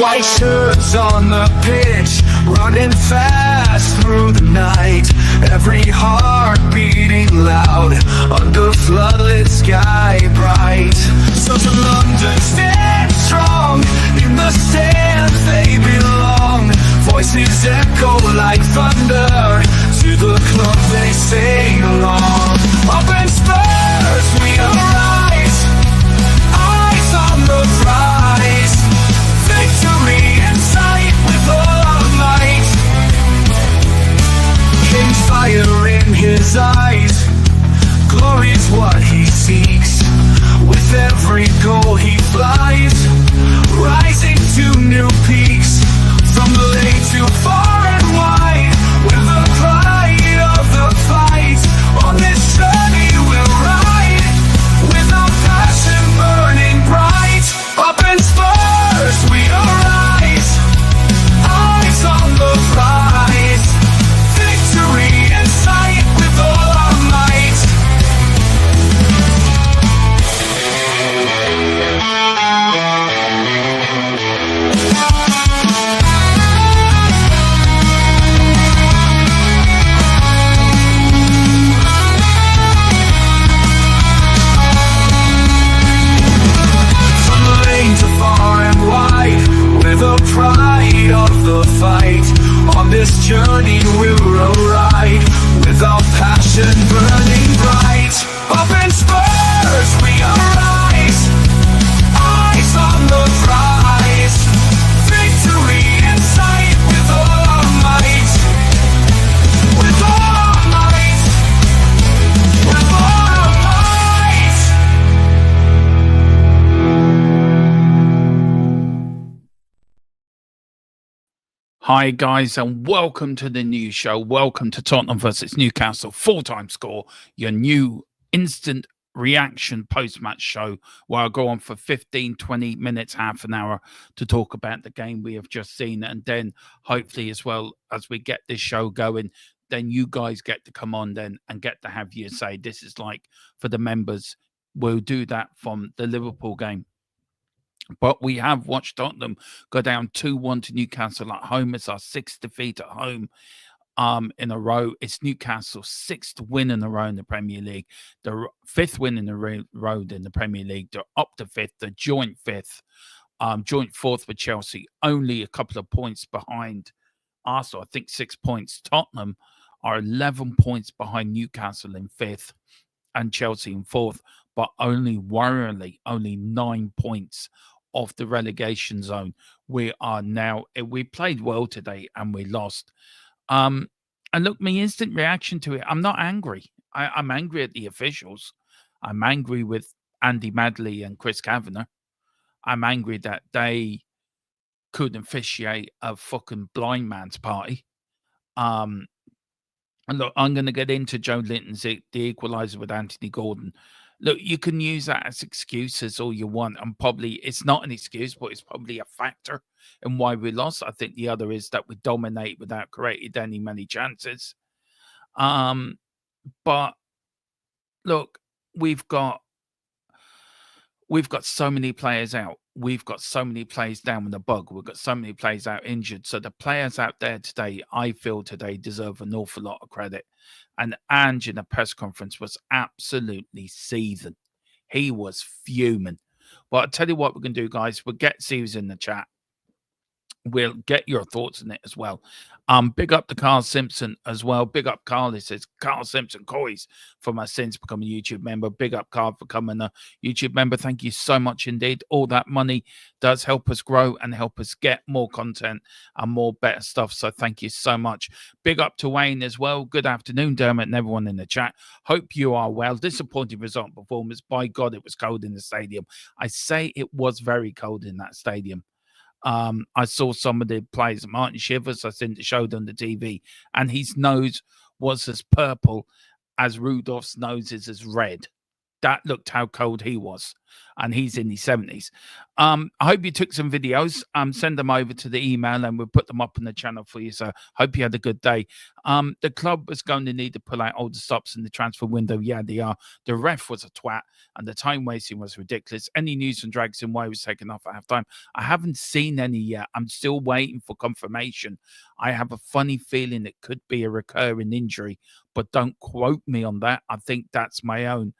white shirts on the pitch, running fast through the night. Every heart beating loud under floodlit sky bright. So to London stand strong, in the stands they belong. Voices echo like thunder, to the club they sing along. Up in Spurs we arise, eyes on the prize. Victory in sight with all our might. King's fire in his eyes, glory's what he seeks. With every goal he flies, rising to new peaks. From the lake to far and wide, with the pride of the fight. On this journey we'll ride, with our passion burning bright. Up in Spurs we arise, eyes on the prize. Victory in sight with all our might. The pride of the fight. On this journey we'll ride, with our passion burning bright. Up in Spurs we arise, eyes on the prize. Victory in sight with all our might. With all our might. With all our might. Hi guys, and welcome to the new show. Welcome to Tottenham versus Newcastle full-time score, your new instant reaction post-match show where I'll go on for 15-20 minutes, half an hour to talk about the game we have just seen. And then hopefully as well, as we get this show going, then you guys get to come on then and get to have your say. This is like for the members. We'll do that from the Liverpool game. But we have watched Tottenham go down 2-1 to Newcastle at home. It's our sixth defeat at home in a row. It's Newcastle's sixth win in a row in the Premier League. The fifth win in a row in the Premier League. They're up to fifth, the joint fifth, joint fourth with Chelsea. Only a couple of points behind Arsenal. I think 6 points. Tottenham are 11 points behind Newcastle in fifth and Chelsea in fourth, but worryingly, only 9 points off the relegation zone. We played well today and we lost. And look, my instant reaction to it, I'm not angry. I'm angry at the officials. I'm angry with Andy Madley and Chris Kavanagh. I'm angry that they couldn't officiate a fucking blind man's party. And look, I'm going to get into Joe Linton's the equaliser with Anthony Gordon. Look, you can use that as excuses all you want, and probably it's not an excuse, but it's probably a factor in why we lost. I think the other is that we dominate without creating many chances. But look, we've got so many players out. We've got so many players down with the bug. We've got so many players out injured. So the players out there today, I feel today, deserve an awful lot of credit. And Ange in the press conference was absolutely seething. He was fuming. But I'll tell you what we're going to do, guys. We'll get Steve in the chat. We'll get your thoughts on it as well. Big up to Carl Simpson as well. Big up Carl. He says, Carl Simpson Coys for my sins becoming a YouTube member. Big up Carl for becoming a YouTube member. Thank you so much indeed. All that money does help us grow and help us get more content and more better stuff. So thank you so much. Big up to Wayne as well. Good afternoon, Dermot, and everyone in the chat. Hope you are well. Disappointing result performance. By God, it was cold in the stadium. I say it was very cold in that stadium. I saw some of the players, Martin Shivers, I seen it showed on the TV, and his nose was as purple as Rudolph's nose is as red. That looked how cold he was. and he's in his 70s. I hope you took some videos. Send them over to the email and we'll put them up on the channel for you. So hope you had a good day. The club was going to need to pull out all the stops in the transfer window. Yeah, they are. The ref was a twat and the time wasting was ridiculous. Any news from Drags and why was taken off at half time? I haven't seen any yet. I'm still waiting for confirmation. I have a funny feeling it could be a recurring injury, but don't quote me on that. I think that's my own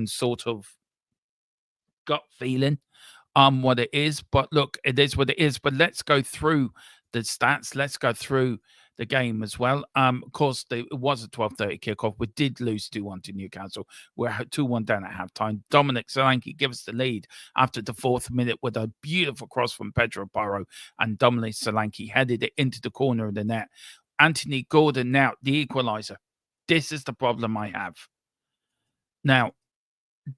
sort of gut feeling what it is. But look, it is what it is. But let's go through the stats. Let's go through the game as well. Of course, it was a 12:30 kickoff. We did lose 2-1 to Newcastle. We're 2-1 down at halftime. Dominic Solanke gives us the lead after the 4th minute with a beautiful cross from Pedro Porro, and Dominic Solanke headed it into the corner of the net. Anthony Gordon now the equaliser. This is the problem I have. Now,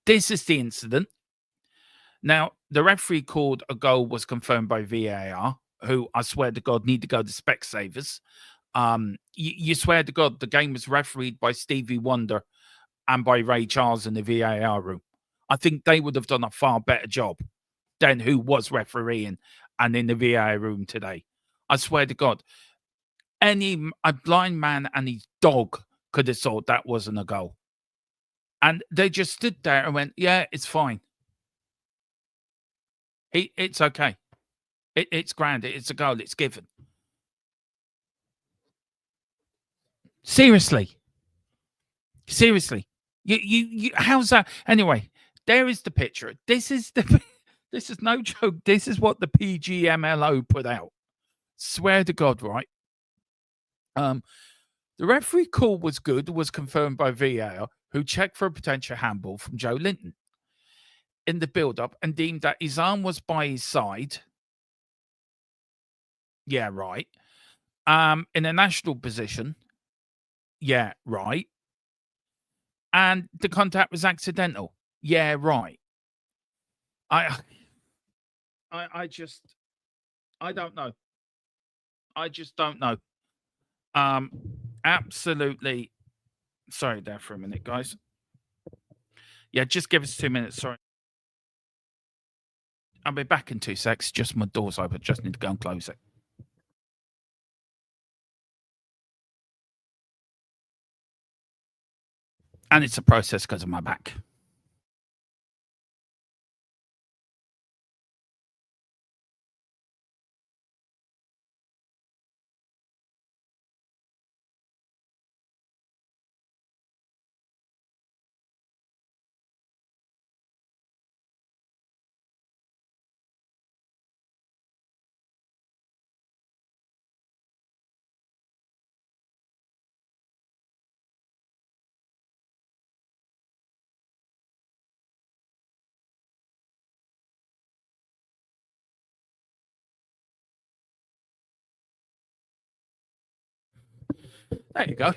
this is the incident. Now, the referee called a goal was confirmed by VAR, who I swear to God need to go to Specsavers. You swear to God the game was refereed by Stevie Wonder and by Ray Charles in the VAR room. I think they would have done a far better job than who was refereeing and in the VAR room today. I swear to God, a blind man and his dog could have thought that wasn't a goal. And they just stood there and went, yeah, it's fine. It's okay. It's grand. It's a goal. It's given. Seriously. You how's that? Anyway, there is the picture. This is no joke. This is what the PGMLO put out. Swear to God, right? The referee call was good, was confirmed by VAR, who checked for a potential handball from Joe Linton in the build-up and deemed that his arm was by his side. Yeah, right. In a national position. Yeah, right. And the contact was accidental. Yeah, right. I don't know. I just don't know. Absolutely. Sorry there for a minute, guys. Yeah, just give us 2 minutes. Sorry. I'll be back in 2 secs. Just my door's open. Just need to go and close it. And it's a process because of my back. There you go.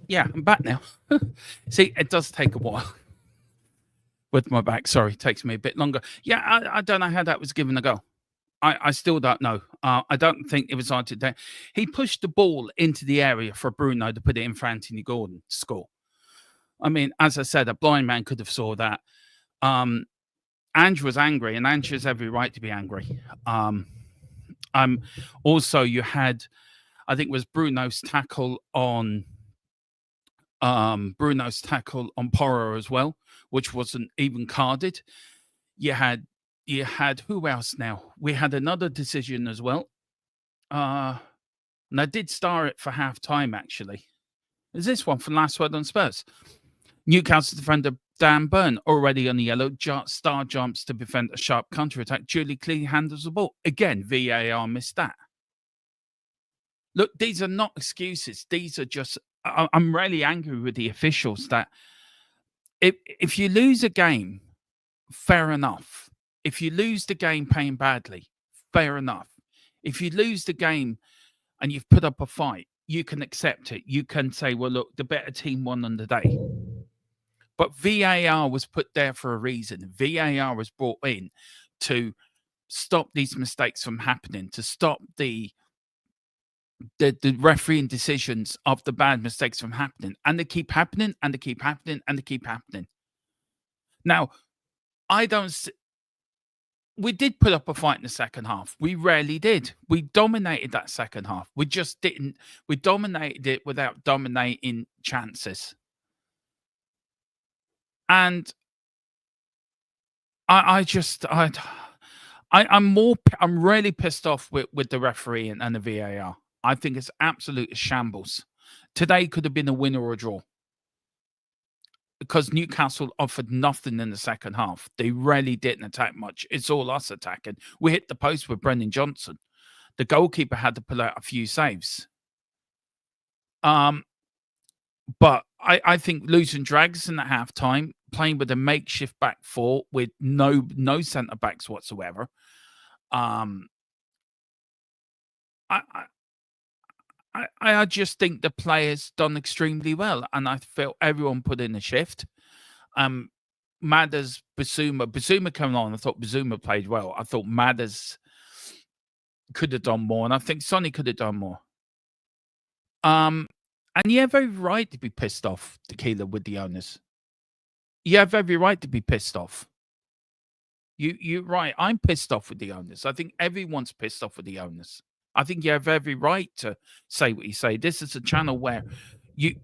Yeah, I'm back now. See, it does take a while with my back. Sorry, it takes me a bit longer. Yeah, I don't know how that was given a go. I still don't know. I don't think it was on today. He pushed the ball into the area for Bruno to put it in for Anthony Gordon to score. I mean, as I said, a blind man could have saw that. Ange was angry, and Ange has every right to be angry. Also, you had, I think it was Bruno's tackle on Porro as well, which wasn't even carded. You had who else now? We had another decision as well. And I did star it for half time actually. Is this one from Last Word on Spurs? Newcastle defender Dan Burn already on the yellow. Star jumps to prevent a sharp counter-attack. Julie Clee handles the ball. Again, VAR missed that. Look, these are not excuses. These are just... I'm really angry with the officials that if you lose a game, fair enough. If you lose the game playing badly, fair enough. If you lose the game and you've put up a fight, you can accept it. You can say, well, look, the better team won on the day. But VAR was put there for a reason. VAR was brought in to stop these mistakes from happening, to stop the refereeing decisions of the bad mistakes from happening. And they keep happening, and they keep happening, and they keep happening. Now, I don't. We did put up a fight in the second half. We rarely did. We dominated that second half. We just didn't. We dominated it without dominating chances. And I'm really pissed off with the referee and the VAR. I think it's absolute shambles. Today could have been a win or a draw because Newcastle offered nothing in the second half. They really didn't attack much. It's all us attacking. We hit the post with Brendan Johnson. The goalkeeper had to pull out a few saves. But I think losing Drags at half time, playing with a makeshift back four with no centre backs whatsoever. I just think the players done extremely well, and I felt everyone put in a shift. Madders, Basuma coming on. I thought Basuma played well. I thought Madders could have done more, and I think Sonny could have done more. And you have every right to be pissed off, Tequila, with the owners. You have every right to be pissed off. You're right. I'm pissed off with the owners. I think everyone's pissed off with the owners. I think you have every right to say what you say. This is a channel where you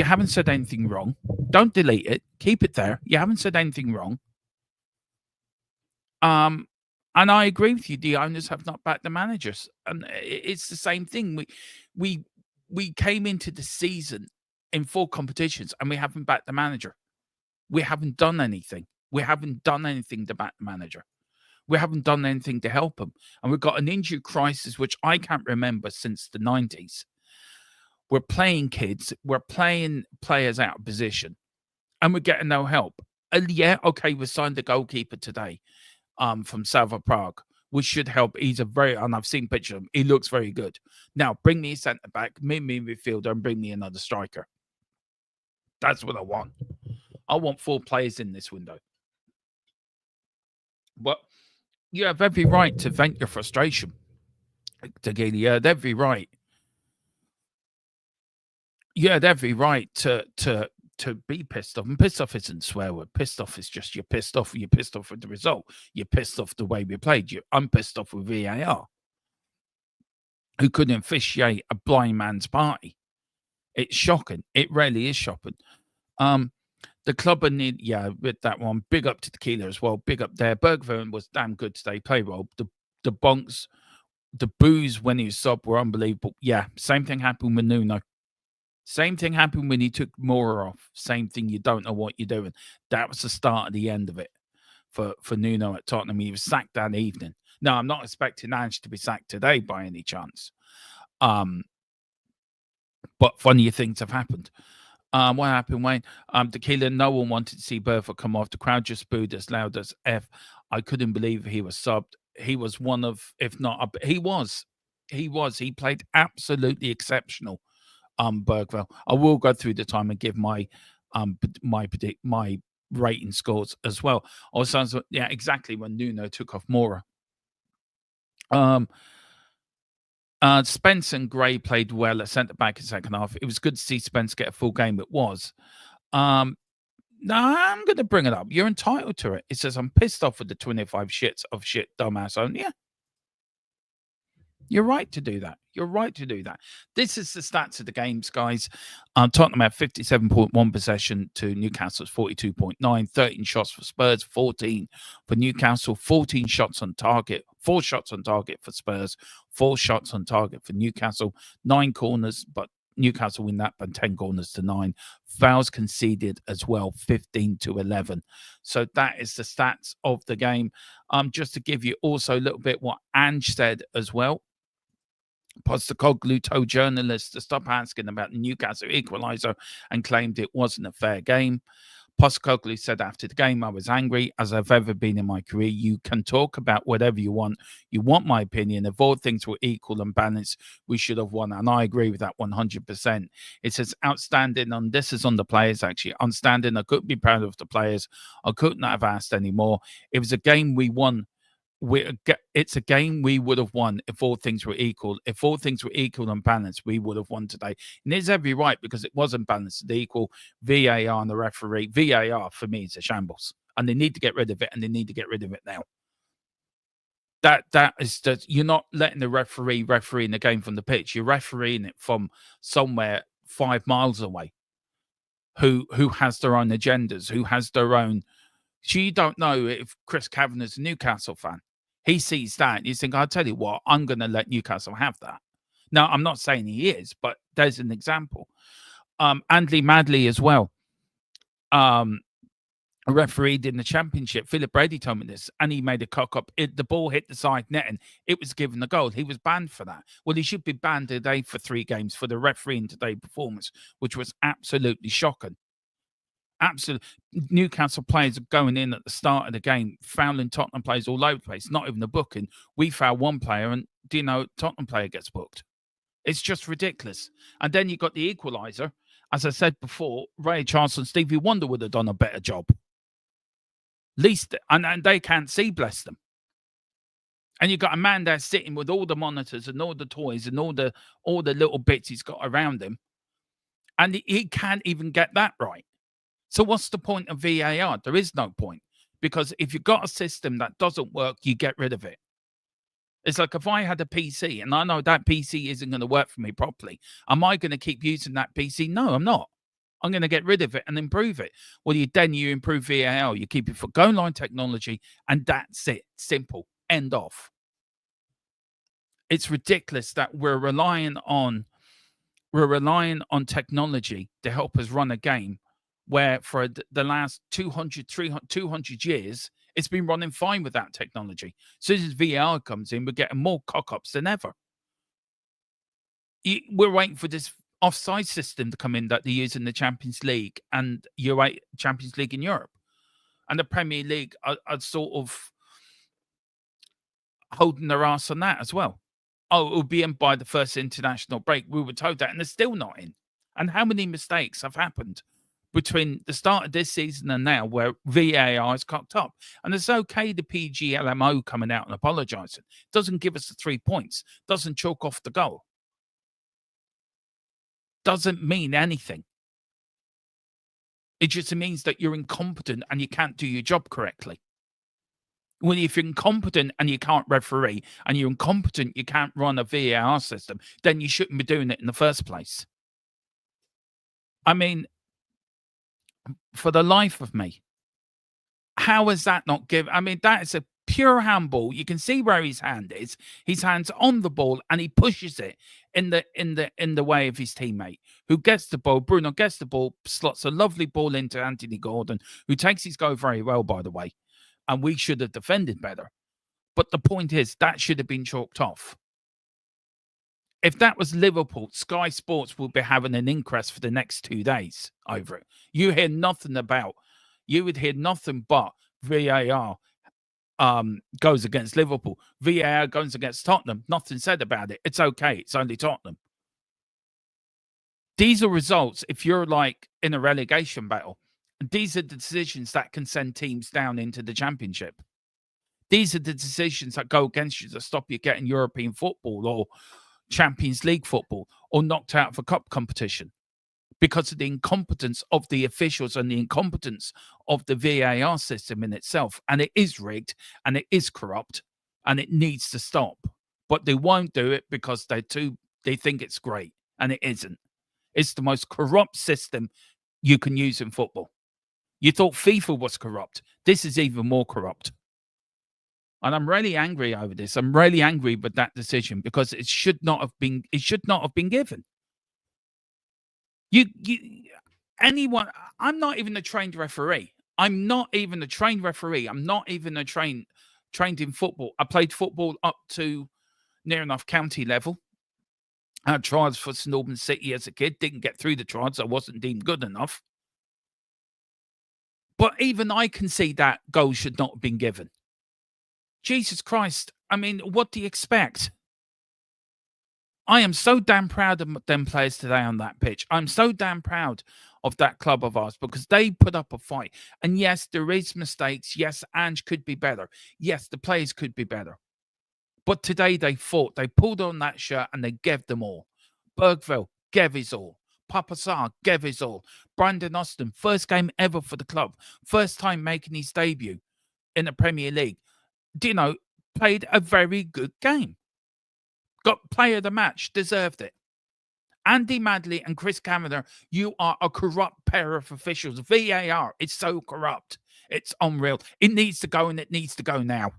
haven't said anything wrong. Don't delete it. Keep it there. You haven't said anything wrong. And I agree with you. The owners have not backed the managers, and it's the same thing. We came into the season in 4 competitions, and we haven't backed the manager. We haven't done anything. We haven't done anything to back the manager. We haven't done anything to help him. And we've got an injury crisis, which I can't remember since the 90s. We're playing kids. We're playing players out of position. And we're getting no help. And yeah, okay, we signed the goalkeeper today from South of Prague, which should help. He's and I've seen pictures of him. He looks very good. Now, bring me a centre back, me midfielder, and bring me another striker. That's what I want. I want 4 players in this window. But you have every right to vent your frustration, Tequila. You had every right. You had every right to be pissed off. And pissed off isn't a swear word. Pissed off is just you're pissed off. You're pissed off with the result. You're pissed off the way we played. I'm pissed off with VAR, who couldn't officiate a blind man's party. It's shocking. It really is shocking. The club with that one. Big up to Tequila as well. Big up there. Bergvin was damn good today. Played well. The bonks, the boos when he was sub were unbelievable. Yeah, same thing happened with Nuno. Same thing happened when he took Mora off. Same thing. You don't know what you're doing. That was the start of the end of it for Nuno at Tottenham. He was sacked that evening. No, I'm not expecting Ange to be sacked today by any chance. But funnier things have happened. What happened, Wayne? Tequila, no one wanted to see Bertha come off. The crowd just booed as loud as F. I couldn't believe he was subbed. He was one of, if not, he was. He played absolutely exceptional. Bergville. I will go through the time and give my rating scores as well. Also, yeah, exactly when Nuno took off Mora. Spence and Gray played well at centre back in the second half. It was good to see Spence get a full game. It was. No, I'm going to bring it up. You're entitled to it. It says, I'm pissed off with the 25 shits of shit dumbass. Yeah. You're right to do that. You're right to do that. This is the stats of the games, guys. Tottenham had 57.1 possession to Newcastle's 42.9, 13 shots for Spurs, 14 for Newcastle, 14 shots on target, 4 shots on target for Spurs, 4 shots on target for Newcastle, 9 corners, but Newcastle win that by 10 corners to 9. Fouls conceded as well, 15 to 11. So that is the stats of the game. Just to give you also a little bit what Ange said as well. Postecoglou told journalists to stop asking about the Newcastle equaliser and claimed it wasn't a fair game. Postecoglou said after the game, I was angry as I've ever been in my career. You can talk about whatever you want. You want my opinion. If all things were equal and balanced, we should have won. And I agree with that 100%. It says outstanding, and this is on the players actually. Outstanding. I couldn't be proud of the players. I couldn't have asked any more. It was a game we won it's a game we would have won if all things were equal. If all things were equal and balanced, we would have won today. And there's every right, because it wasn't balanced. The equal VAR and the referee. VAR for me is a shambles, and they need to get rid of it, and they need to get rid of it now. That is that you're not letting the refereeing the game from the pitch. You're refereeing it from somewhere 5 miles away. Who has their own agendas? Who has their own? So you don't know if Chris Kavanagh's a Newcastle fan. He sees that and you think, I'll tell you what, I'm going to let Newcastle have that. Now, I'm not saying he is, but there's an example. Andley Madley as well. Refereed in the championship. Philip Brady told me this, and he made a cock up. The ball hit the side net and it was given a goal. He was banned for that. Well, he should be banned today for 3 games for the refereeing today performance, which was absolutely shocking. Absolutely. Newcastle players are going in at the start of the game, fouling Tottenham players all over the place, not even a booking. We foul one player and, do you know, Tottenham player gets booked. It's just ridiculous. And then you got the equaliser. As I said before, Ray Charles and Stevie Wonder would have done a better job. Least, and they can't see, bless them. And you've got a man there sitting with all the monitors and all the toys and all the little bits he's got around him. And he can't even get that right. So what's the point of VAR? There is no point, because if you've got a system that doesn't work, you get rid of it. It's like if I had a PC and I know that PC isn't going to work for me properly, am I going to keep using that PC? No, I'm not. I'm going to get rid of it and improve it. Well, you improve VAR, you keep it for goal line technology, and that's it. Simple. End off. It's ridiculous that we're relying on technology to help us run a game where for the last 200 years, it's been running fine with that technology. So as VAR comes in, we're getting more cock-ups than ever. We're waiting for this offside system to come in that they use in the Champions League and Champions League in Europe. And the Premier League are sort of holding their ass on that as well. Oh, it will be in by the first international break. We were told that, and they're still not in. And how many mistakes have happened between the start of this season and now where VAR is cocked up? And it's okay the PGLMO coming out and apologising. Doesn't give us the 3 points. Doesn't chalk off the goal. Doesn't mean anything. It just means that you're incompetent and you can't do your job correctly. Well, if you're incompetent and you can't referee, and you're incompetent, you can't run a VAR system, then you shouldn't be doing it in the first place. I mean, for the life of me, how is that not given? I mean, that is a pure handball. You can see where his hand is. His hand's on the ball, and he pushes it in the way of his teammate, who gets the ball. Bruno gets the ball, slots a lovely ball into Anthony Gordon, who takes his goal very well, by the way. And we should have defended better. But the point is, that should have been chalked off. If that was Liverpool, Sky Sports will be having an inquest for the next 2 days over it. You would hear nothing but VAR goes against Liverpool. VAR goes against Tottenham. Nothing said about it. It's okay. It's only Tottenham. These are results if you're like in a relegation battle. These are the decisions that can send teams down into the Championship. These are the decisions that go against you, that stop you getting European football or Champions League football or knocked out of a cup competition because of the incompetence of the officials and the incompetence of the VAR system in itself. And it is rigged and it is corrupt and it needs to stop. But they won't do it because they think it's great, and it isn't. It's the most corrupt system you can use in football. You thought FIFA was corrupt. This is even more corrupt. And I'm really angry over this. I'm really angry with that decision because it should not have been given. Anyone, I'm not even a trained referee. I'm not even trained in football. I played football up to near enough county level. I had trials for St Albans City as a kid. Didn't get through the trials. I wasn't deemed good enough. But even I can see that goal should not have been given. Jesus Christ. I mean, what do you expect? I am so damn proud of them players today on that pitch. I'm so damn proud of that club of ours because they put up a fight. And yes, there is mistakes. Yes, Ange could be better. Yes, the players could be better. But today they fought. They pulled on that shirt and they gave them all. Bergville gave his all. Papa Sarr gave his all. Brandon Austin, first game ever for the club. First time making his debut in the Premier League. Played a very good game. Got player of the match, deserved it. Andy Madley and Chris Kavanagh, you are a corrupt pair of officials. VAR, it's so corrupt. It's unreal. It needs to go and it needs to go now.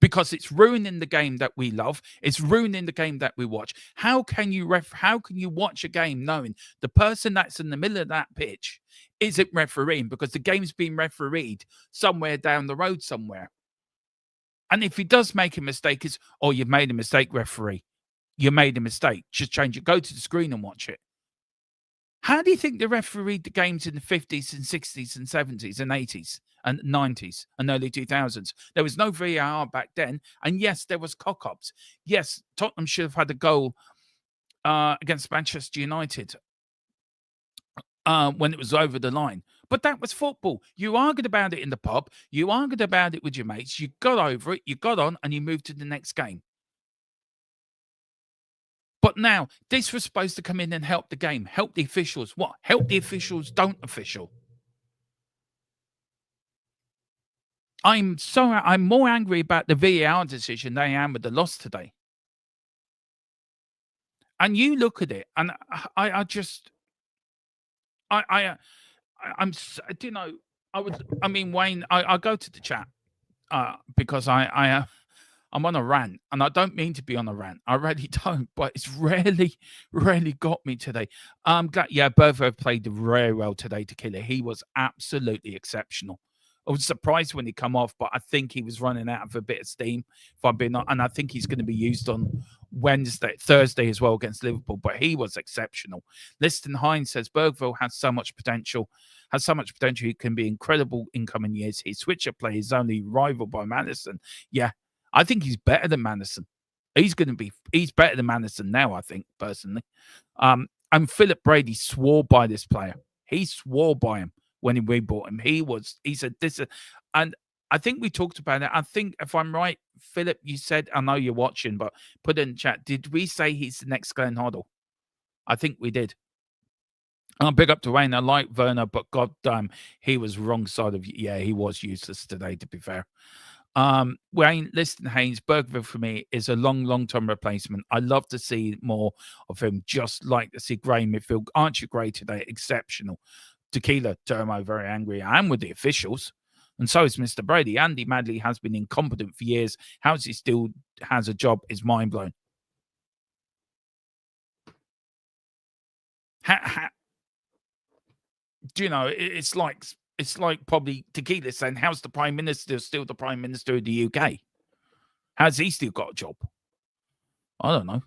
Because it's ruining the game that we love. It's ruining the game that we watch. How can you watch a game knowing the person that's in the middle of that pitch isn't refereeing because the game's been refereed somewhere down the road somewhere? And if he does make a mistake, it's, oh, you've made a mistake, referee. You made a mistake. Just change it. Go to the screen and watch it. How do you think the refereed the games in the 50s and 60s and 70s and 80s and 90s and early 2000s? There was no VAR back then. And yes, there was cock-ups. Yes, Tottenham should have had a goal against Manchester United when it was over the line. But that was football. You argued about it in the pub. You argued about it with your mates. You got over it. You got on and you moved to the next game. But now, this was supposed to come in and help the game, help the officials. What? Help the officials don't official. I'm more angry about the VAR decision than I am with the loss today. And you look at it, and I Wayne, I go to the chat because I'm on a rant, and I don't mean to be on a rant. I really don't, but it's really got me today. I'm glad, Bervo played very well today to kill it. He was absolutely exceptional. I was surprised when he come off, but I think he was running out of a bit of steam, if I'm being honest, and I think he's going to be used on Thursday as well against Liverpool, but he was exceptional. Liston Hines says Bergville has so much potential. He can be incredible in coming years. His switcher play is only rivaled by Madison. Yeah, I think he's better than Madison. He's better than Madison now, I think, personally. And Philip Brady swore by this player. He swore by him when we bought him. He said this, and I think we talked about it. I think if I'm right, Philip, you said, I know you're watching, but put in the chat, did we say he's the next Glenn Hoddle? I think we did. Big up to Wayne. I like Werner, but goddamn, he was wrong side of, he was useless today, to be fair. Wayne, listen, Haynes, Bergville for me is a long-term replacement. I love to see more of him, just like to see Gray midfield. Aren't you great today? Exceptional. Tequila, Termo, very angry. I am with the officials. And so is Mr. Brady. Andy Madley has been incompetent for years. How he still has a job is mind-blowing. It's like probably Tequila saying, how's the Prime Minister still the Prime Minister of the UK? How's he still got a job? I don't know.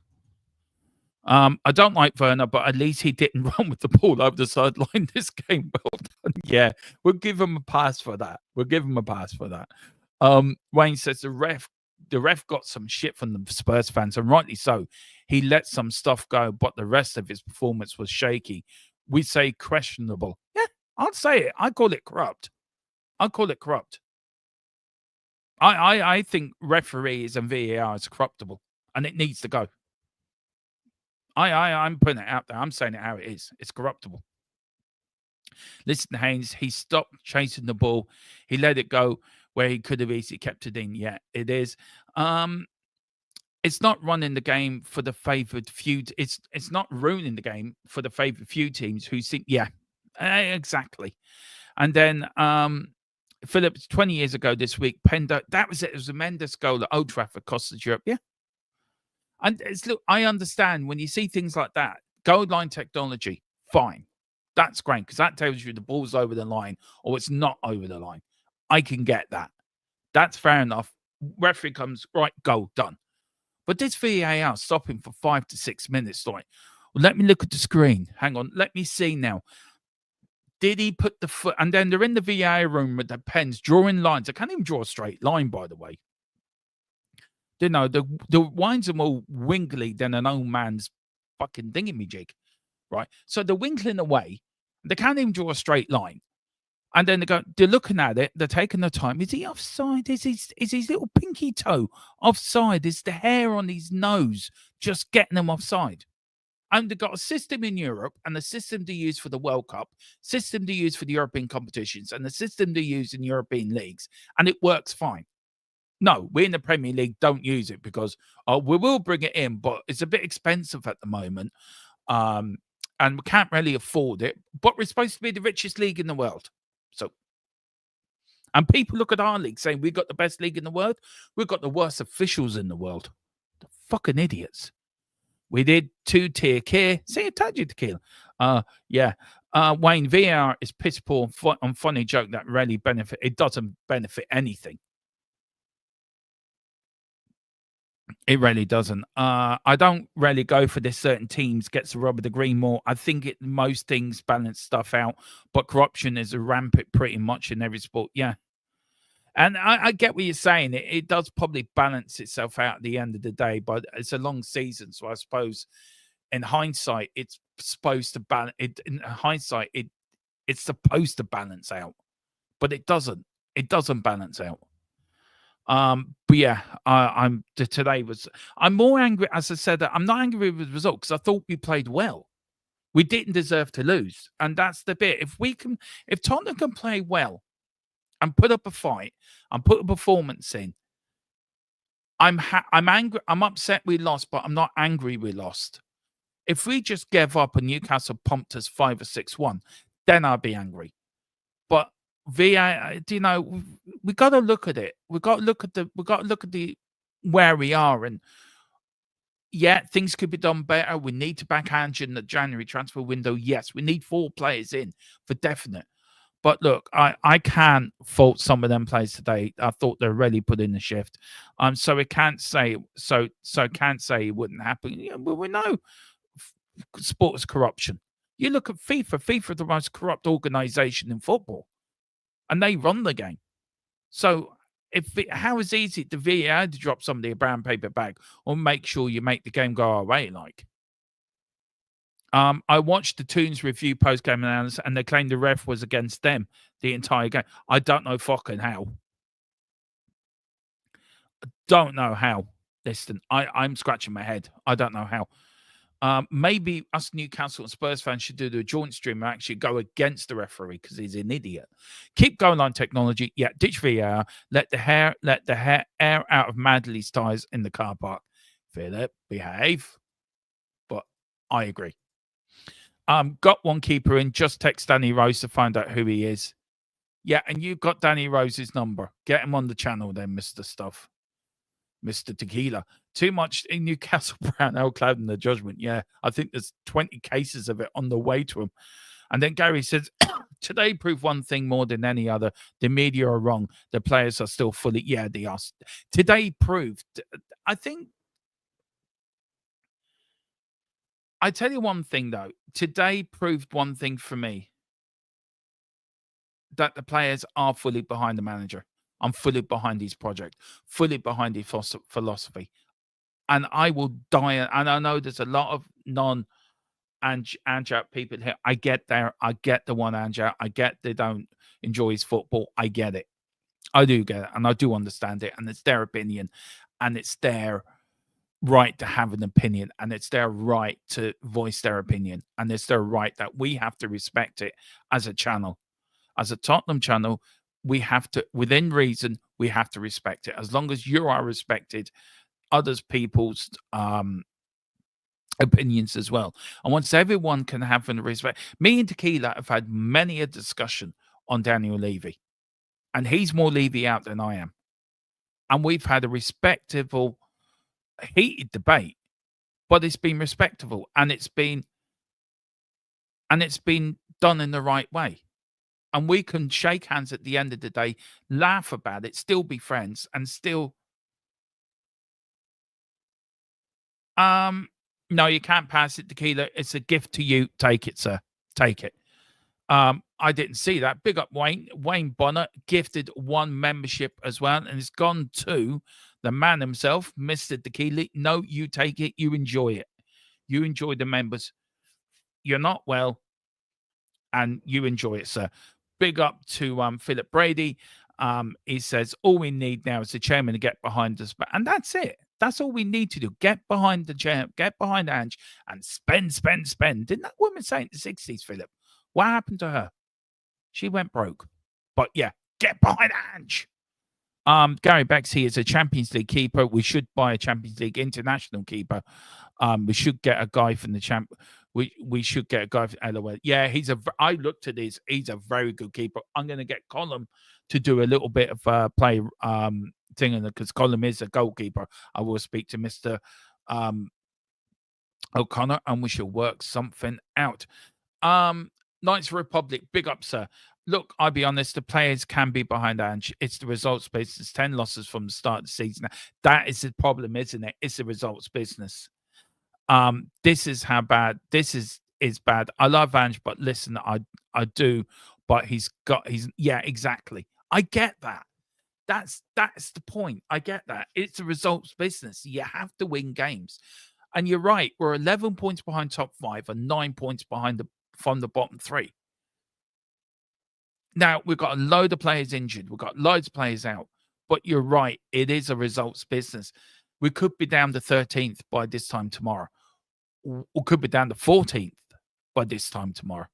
I don't like Werner, but at least he didn't run with the ball over the sideline this game. Well done. Yeah, we'll give him a pass for that. Wayne says the ref got some shit from the Spurs fans, and rightly so. He let some stuff go, but the rest of his performance was shaky. We say questionable. Yeah, I'll say it. I call it corrupt. I think referees and VAR is corruptible, and it needs to go. I'm putting it out there. I'm saying it how it is. It's corruptible. Listen, Haynes, he stopped chasing the ball. He let it go where he could have easily kept it in. Yeah, it is. It's not running the game for the favoured few. It's not ruining the game for the favoured few teams who think, exactly. And then Phillips, 20 years ago this week, Pendo, that was it. It was a Mendes goal at Old Trafford, cost us Europe. Yeah. And look, I understand when you see things like that, goal line technology, fine. That's great because that tells you the ball's over the line or it's not over the line. I can get that. That's fair enough. Referee comes, right, goal, done. But this VAR stopping for 5 to 6 minutes, like, well, let me look at the screen. Hang on, let me see now. Did he put the foot? And then they're in the VAR room with the pens, drawing lines. I can't even draw a straight line, by the way. You know, the wines are more winkly than an old man's fucking thingamajig, right? So they're winkling away. They can't even draw a straight line. And then they're looking at it, they're taking the time. Is he offside? Is his little pinky toe offside? Is the hair on his nose just getting him offside? And they've got a system in Europe and a system to use for the World Cup, system to use for the European competitions, and the system to use in European leagues, and it works fine. No, we in the Premier League don't use it because we will bring it in, but it's a bit expensive at the moment. And we can't really afford it. But we're supposed to be the richest league in the world. So, and people look at our league saying we've got the best league in the world. We've got the worst officials in the world. The fucking idiots. We did 2-tier care. See, I told you, Tequila. Yeah. Wayne, VAR is piss poor on funny joke that really benefit. It doesn't benefit anything. It really doesn't. I don't really go for this. Certain teams gets the rub of the green more. I think most things balance stuff out, but corruption is rampant pretty much in every sport. Yeah. And I get what you're saying. It does probably balance itself out at the end of the day, but it's a long season. So I suppose in hindsight, it's supposed to balance it. In hindsight, it's supposed to balance out, but it doesn't. It doesn't balance out. But yeah, I'm more angry. As I said, I'm not angry with the result because I thought we played well. We didn't deserve to lose, and that's the bit. If Tottenham can play well and put up a fight and put a performance in, I'm angry. I'm upset we lost, but I'm not angry we lost. If we just gave up and Newcastle pumped us 5 or 6-1, then I'd be angry. But VA, you know, we got to look at it. We got to look at the where we are, and yeah, things could be done better. We need to backhand in the January transfer window. Yes, we need 4 players in for definite. But look, I can't fault some of them players today. I thought they really put in the shift. So it can't say can't say it wouldn't happen. Yeah, well, we know sport is corruption. You look at FIFA. FIFA is the most corrupt organization in football, and they run the game. So how is easy to VAR to drop somebody a brown paper bag or make sure you make the game go our way? Like, I watched the Toons review post game analysis, and they claimed the ref was against them the entire game. I don't know fucking how. Don't know how. Listen, I'm scratching my head. I don't know how. Maybe us Newcastle and Spurs fans should do the joint stream and actually go against the referee because he's an idiot. Keep goal line technology. Yeah, ditch VAR. Let the hair air out of Madley's ties in the car park. Philip, behave. But I agree. Got one keeper in. Just text Danny Rose to find out who he is. Yeah, and you've got Danny Rose's number. Get him on the channel then, Mr. Stuff. Mr. Tequila. Too much in Newcastle Brown L Cloud and the judgment. Yeah, I think there's 20 cases of it on the way to him. And then Gary says, today proved one thing more than any other. The media are wrong. The players are still fully, yeah, they are. Today proved, I tell you one thing though. Today proved one thing for me. That the players are fully behind the manager. I'm fully behind his project, fully behind his philosophy. And I will die. And I know there's a lot of non-Anjat people here. I get there. I get the one Anjat. I get they don't enjoy his football. I get it. I do get it. And I do understand it. And it's their opinion. And it's their right to have an opinion. And it's their right to voice their opinion. And it's their right that we have to respect it as a channel. As a Tottenham channel, we have to, within reason, we have to respect it. As long as you are respected, others people's opinions as well. And once everyone can have an respect, me and Tequila have had many a discussion on Daniel Levy, and he's more Levy out than I am. And we've had a respectable, heated debate, but it's been respectable, and it's been done in the right way. And we can shake hands at the end of the day, laugh about it, still be friends, and still. No, you can't pass it, Tequila. It's a gift to you. Take it, sir. Take it. I didn't see that. Big up Wayne. Wayne Bonner gifted 1 membership as well, and it's gone to the man himself, Mr. Dakili. No, you take it. You enjoy it. You enjoy the members. You're not well, and you enjoy it, sir. Big up to Philip Brady. He says all we need now is the chairman to get behind us, and that's it. That's all we need to do. Get behind the chair, get behind Ange, and spend, spend, spend. Didn't that woman say in the 60s, Philip? What happened to her? She went broke. But yeah, get behind Ange. Gary Becks, he is a Champions League keeper. We should buy a Champions League international keeper. We should get a guy from the champ. We should get a guy from LOL. Yeah, I looked at this. He's a very good keeper. I'm going to get Colin to do a little bit of play thing, because Colin is a goalkeeper. I will speak to Mr. O'Connor, and we shall work something out. Knights Republic, big up, sir. Look, I'll be honest, the players can be behind Ange. It's the results business. 10 losses from the start of the season. That is the problem, isn't it? It's the results business. This is how bad this is bad. I love Ange, but listen, I do, but he's yeah, exactly. I get that. That's the point. I get that. It's a results business. You have to win games. And you're right, we're 11 points behind top 5 and 9 points behind from the bottom 3. Now, we've got a load of players injured. We've got loads of players out. But you're right, it is a results business. We could be down to 13th by this time tomorrow. Or could be down to 14th by this time tomorrow.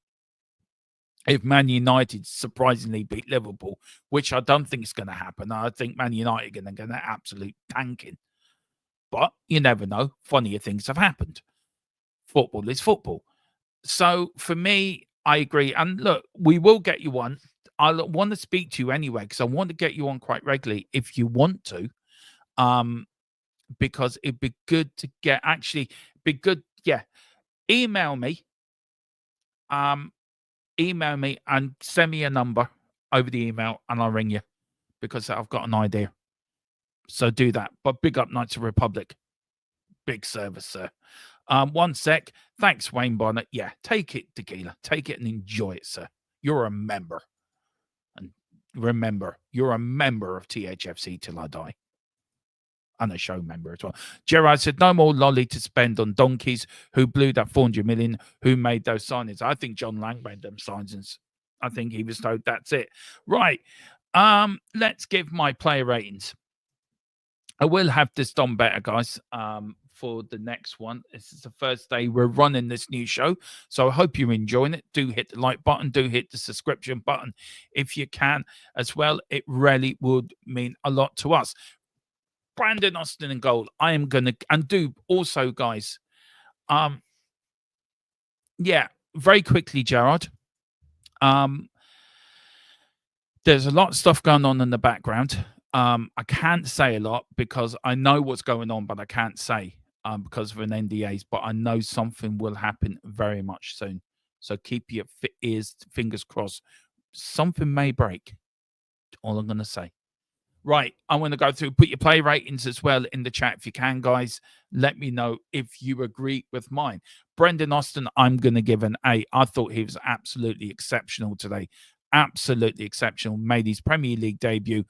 If Man United surprisingly beat Liverpool, which I don't think is going to happen. I think Man United are going to absolute tanking. But you never know. Funnier things have happened. Football is football. So for me, I agree. And look, we will get you one. I want to speak to you anyway, because I want to get you on quite regularly if you want to. Because it'd be good to get, be good. Yeah. Email me. Email me and send me a number over the email, and I'll ring you, because I've got an idea. So do that. But big up Knights of Republic. Big service, sir. One sec. Thanks, Wayne Bonnet. Yeah, take it, Tequila. Take it and enjoy it, sir. You're a member. And remember, you're a member of THFC till I die. And a show member as well. Gerard said, no more lolly to spend on donkeys who blew that 400 million, who made those signings. I think John Lang made them signings. I think he was told that's it. Right. Let's give my player ratings. I will have this done better, guys, for the next one. This is the first day we're running this new show, so I hope you're enjoying it. Do hit the like button. Do hit the subscription button if you can as well. It really would mean a lot to us. Brandon Austin in goal. I am going to, and do also, guys, yeah, very quickly, Gerard. There's a lot of stuff going on in the background. I can't say a lot because I know what's going on, but I can't say because of an NDAs. But I know something will happen very much soon. So keep your fingers crossed. Something may break. All I'm going to say. Right, I'm going to go through, put your play ratings as well in the chat if you can, guys. Let me know if you agree with mine. Brendan Austin, I'm going to give an A. I thought he was absolutely exceptional today. Absolutely exceptional. Made his Premier League debut.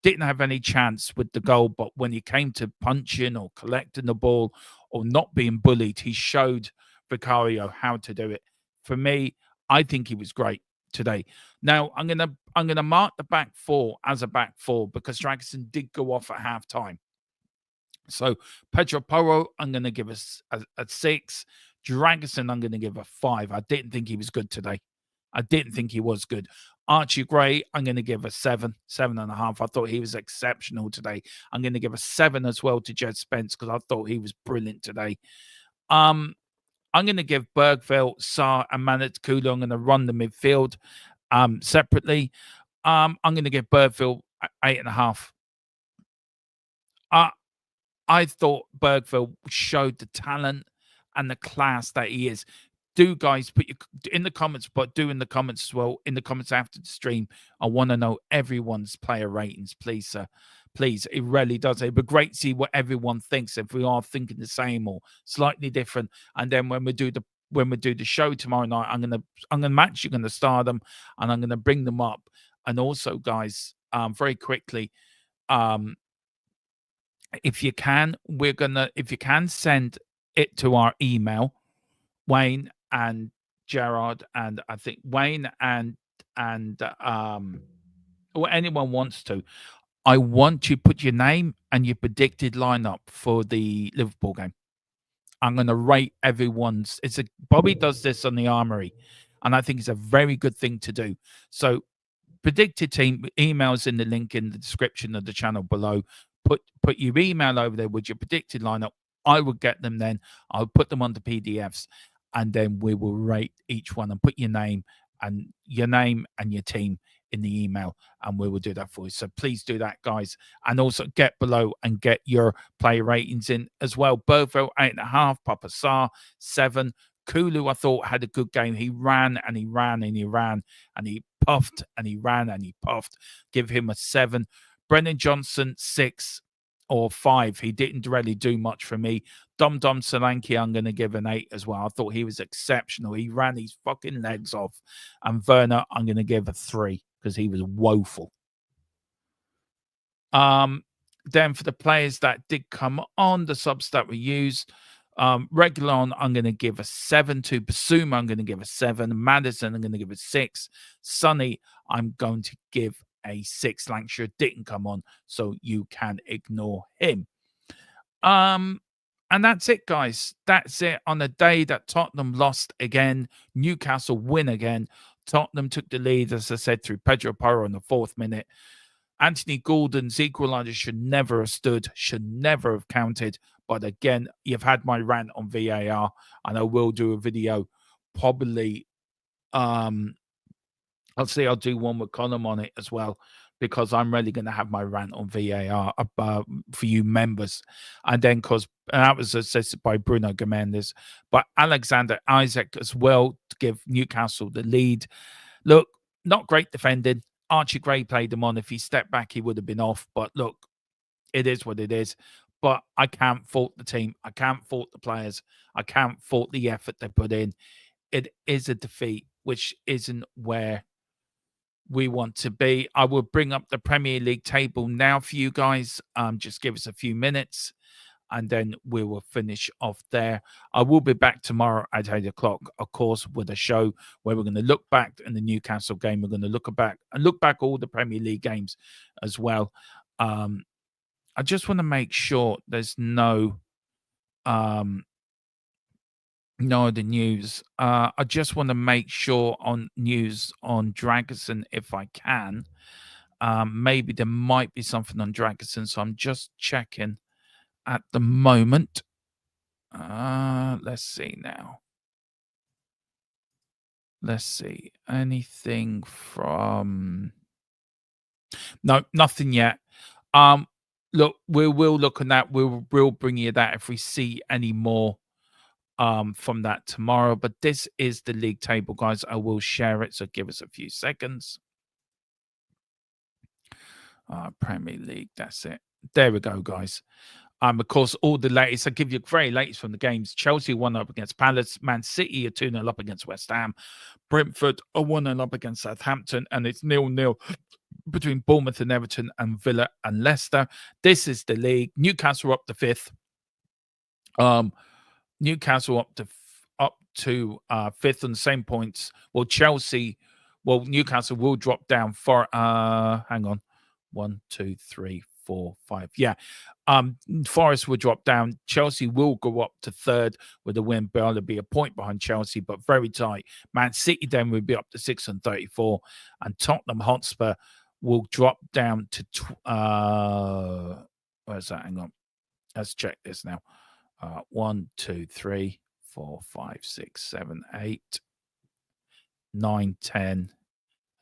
Didn't have any chance with the goal, but when he came to punching or collecting the ball or not being bullied, he showed Vicario how to do it. For me, I think he was great today. Now I'm gonna mark the back four as a back four because Dragoson did go off at halftime. So Pedro Porro, I'm gonna give us a 6. Dragoson, I'm gonna give a 5. I didn't think he was good today. I didn't think he was good. Archie Gray, I'm going to give a 7, 7.5. I thought he was exceptional today. I'm going to give a 7 as well to Jed Spence because I thought he was brilliant today. I'm going to give Bergville, Sarr, and Manat Kulu. I'm going to run the midfield separately. I'm going to give Bergville 8.5. I thought Bergville showed the talent and the class that he is. Do guys put your in the comments, but do in the comments as well. In the comments after the stream, I want to know everyone's player ratings, please, sir. Please, it really does. It'd be great to see what everyone thinks. If we are thinking the same or slightly different, and then when we do the show tomorrow night, I'm actually gonna star them, and I'm gonna bring them up. And also, guys, very quickly, if you can, if you can send it to our email, Wayne and Gerard, and I think Wayne and or anyone wants to. I want you to put your name and your predicted lineup for the Liverpool game. I'm going to rate everyone's. Bobby does this on the Armory, and I think it's a very good thing to do. So predicted team emails in the link in the description of the channel below. Put your email over there with your predicted lineup. I will get them then. I'll put them onto PDFs, and then we will rate each one and put your name and your team in the email, and we will do that for you. So please do that, guys, and also get below and get your player ratings in as well. Burville 8.5, Papa Sarr 7. Kulu, I thought, had a good game. He ran and he ran and he ran and he puffed and he ran and he puffed. Give him a 7. Brennan Johnson 6 or 5. He didn't really do much for me. Dom Solanke, I'm going to give an 8 as well. I thought he was exceptional. He ran his fucking legs off. And Werner, I'm going to give a 3 because he was woeful. Then for the players that did come on, the subs that were used, Regulon, I'm going to give a 7 to. Basuma, I'm going to give a 7. Madison, I'm going to give a 6. Sonny, I'm going to give a 6. Lancashire didn't come on, so you can ignore him. And that's it, guys. That's it. On the day that Tottenham lost again, Newcastle win again. Tottenham took the lead, as I said, through Pedro Porro in the 4th minute. Anthony Gordon's equaliser should never have stood, should never have counted. But again, you've had my rant on VAR, and I will do a video probably. I'll do one with Colin on it as well, because I'm really going to have my rant on VAR for you members. And then, because that was assisted by Bruno Gomes, but Alexander Isaac as well to give Newcastle the lead. Look, not great defending. Archie Gray played him on. If he stepped back, he would have been off. But look, it is what it is. But I can't fault the team. I can't fault the players. I can't fault the effort they put in. It is a defeat, which isn't where we want to be. I will bring up the Premier League table now for you guys. Just give us a few minutes, and then we will finish off there. I will be back tomorrow at 8 o'clock, of course, with a show where we're going to look back in the Newcastle game. We're going to look back all the Premier League games as well. I just want to make sure there's no other news. I just want to make sure on news on Dragoson if I can. Maybe there might be something on Dragoson, so I'm just checking at the moment. Let's see now. Let's see. Anything from... No, nothing yet. Look, we will look on that. We'll bring you that if we see any more from that tomorrow. But this is the league table, guys. I will share it, so give us a few seconds. Premier League, that's it. There we go, guys. Of course, all the latest. I'll give you very latest from the games. Chelsea 1-0 against Palace. Man City are 2-0 up against West Ham. Brentford are 1-0 up against Southampton. And it's 0-0 between Bournemouth and Everton, and Villa and Leicester. This is the league. Newcastle up to 5th. Newcastle up to 5th on the same points. Newcastle will drop down for hang on. 1, 2, 3, 4, 5. Yeah. Forest will drop down. Chelsea will go up to 3rd with a win. Barely be a point behind Chelsea, but very tight. Man City then will be up to 6 and 34. And Tottenham Hotspur will drop down to where's that? Hang on. Let's check this now. 1, 2, 3, 4, 5, 6, 7, 8, 9, 10,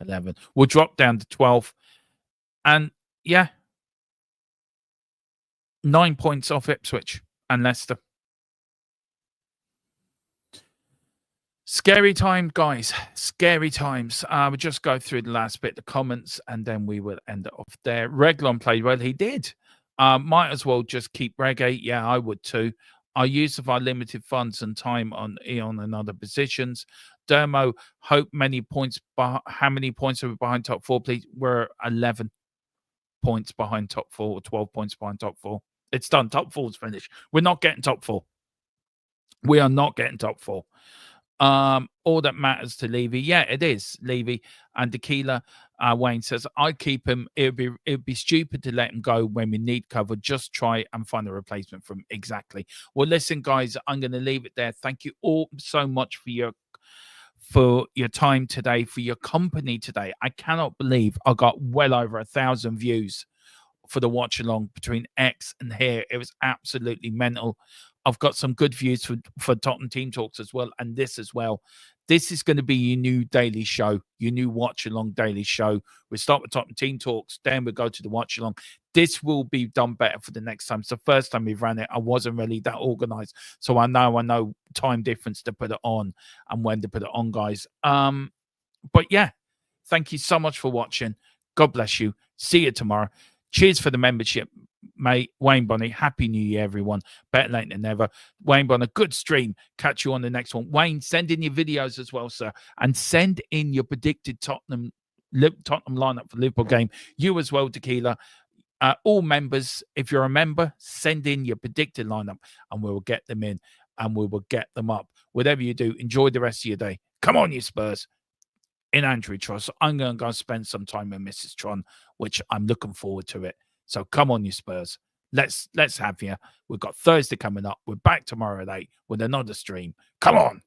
11. We'll drop down to 12. And yeah, 9 points off Ipswich and Leicester. Scary time, guys. Scary times. We'll just go through the last bit, the comments, and then we will end it off there. Reglon played well. He did. Might as well just keep Reggae. Yeah, I would too. Our use of our limited funds and time on Eon and other positions. Dermo, hope many points. How many points are we behind top 4, please? We're 11 points behind top 4, or 12 points behind top 4. It's done. Top four's finished. We're not getting top four. We are not getting top four. All that matters to Levy, yeah, it is Levy and Tequila. Wayne says, I keep him. It'd be stupid to let him go when we need cover. Just try and find a replacement for him. Exactly. Well, listen, guys, I'm going to leave it there. Thank you all so much for your time today, for your company today. I cannot believe I got well over 1,000 views for the watch along between X and here. It was absolutely mental. I've got some good views for Tottenham Team Talks as well, and this as well. This is going to be your new daily show, your new watch along daily show. We start with Tottenham Team Talks, then we go to the watch along. This will be done better for the next time. It's the first time we've ran it. I wasn't really that organized, so I know time difference to put it on and when to put it on, guys. But yeah, thank you so much for watching. God bless you. See you tomorrow. Cheers for the membership, mate. Wayne Bonny, Happy New Year, everyone. Better late than never. Wayne Bonny, good stream. Catch you on the next one. Wayne, send in your videos as well, sir. And send in your predicted Tottenham lineup for Liverpool game. You as well, Tequila. All members, if you're a member, send in your predicted lineup and we will get them in and we will get them up. Whatever you do, enjoy the rest of your day. Come on, you Spurs. In Andrew Trust, I'm going to go spend some time with Mrs. Tron, which I'm looking forward to it. So come on, you Spurs. Let's have you. We've got Thursday coming up. We're back tomorrow at 8 with another stream. Come on.